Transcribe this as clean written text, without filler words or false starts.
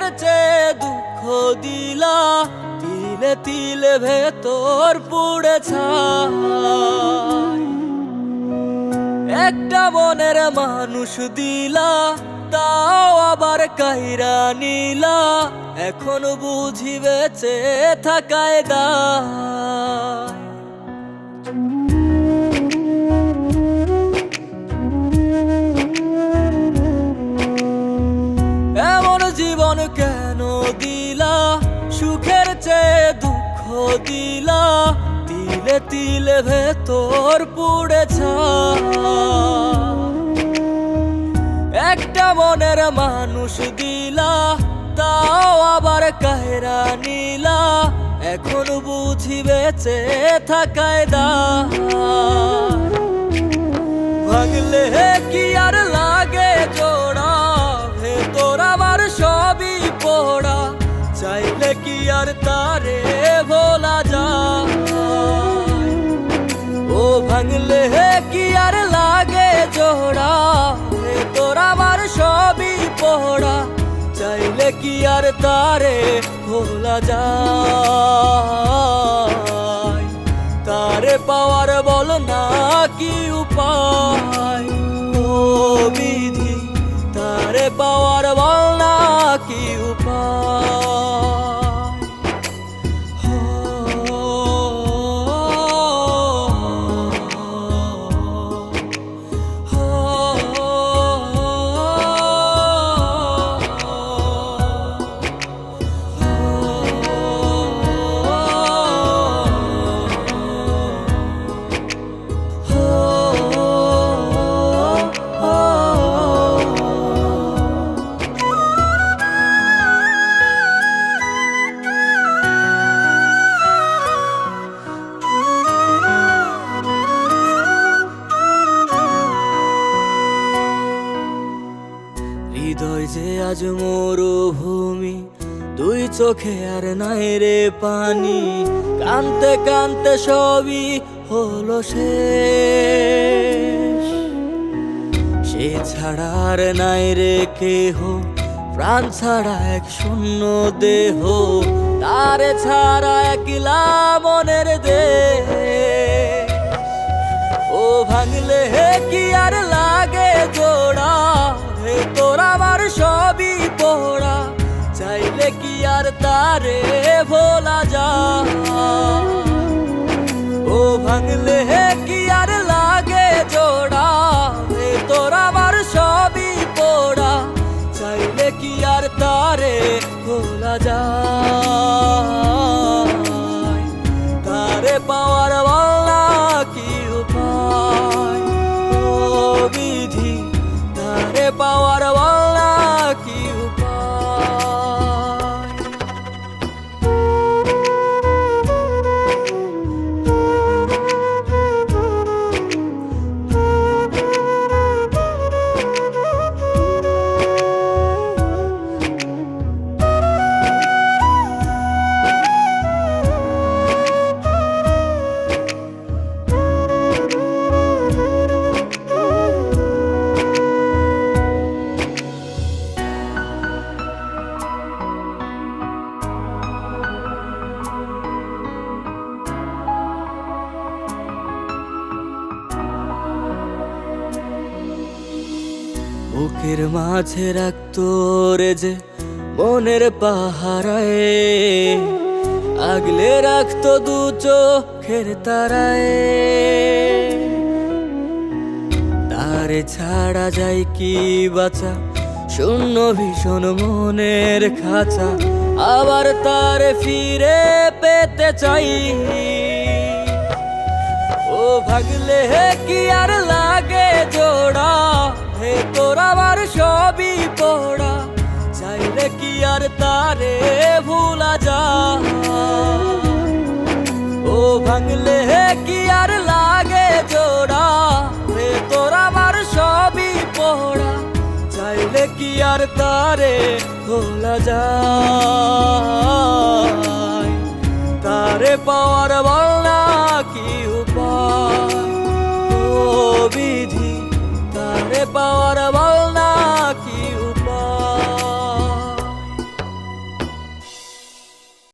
সুখের চেয়ে দুঃখ দিলা, তিলে তিলে ভেতর পুড়ে ছাই। একটা মনের মানুষ দিলা, তাও আবার কাইরা নিলা, এখন বুঝি বেঁচে থাকায় দায়। এমন জীবন কেন দিলা, সুখের চেয়ে দুঃখ দিলা, তিলে তিলে ভেতর পুড়ে ছাই। একটা মনের মানুষ দিলা, তাও আবার কাহেরা নিলা, এখন বুঝি বেঁচে থাকায় দায়। ভাঙলে কি আর লাগে জোড়া, ভেতর আমার সবই পোড়া, চাইলে কি আর তারে ভোলা যায়। ও ভাঙলে কি আর লাগে জোড়া, ভেতর আমার সবই পোড়া, চাইলে কি আর তারে ভোলা যায়। তারে পাওয়ার বল না কি উপায়, ও বিধি তারে পাওয়ার বল না কি উপায়। হৃদয় যে আজ মরুভূমি, দুই চোখে আর নাই রে পানি, কানতে কানতে সবই হলো শেষ। সে ছাড়া আর নাই রে কেহ, প্রাণ ছাড়া এক শূন্য দেহ, তারে ছাড়া একলা মনের দেহ। ও ভাঙলে কি আর লাগে জোড়া, ভেতর আমার সবই পোড়া, চাইলে কি আর তারে ভোলা যায়। ও ভাঙলে কি আর লাগে জোড়া, ভেতর আমার সবই পোড়া, চাইলে কি আর তারে ভোলা যায়। তারে পাওয়ার বলা কি উপায়, ও বিধি তারে পাওয়ার বলা কি উপায়। বুকের মাঝে রাখতো রে যে মনের পাহারায়, আগলে রাখতো দু চোখের তারায়। তারে ছাড়া যায় কি বাঁচা, শূন্য ভীষণ মনের খাঁচা, আবার তারে ফিরে পেতে চাই। ও ভাগলে কি আর লাগে জোড়া, ভেতর আমার সবই পোড়া, চাইলে কি আর তারে ভুলা যায়। ও ভাঙলে কি আর লাগে জোড়া, ভেতর আমার সবই পোড়া, চাইলে কি আর তারে ভোলা যায়।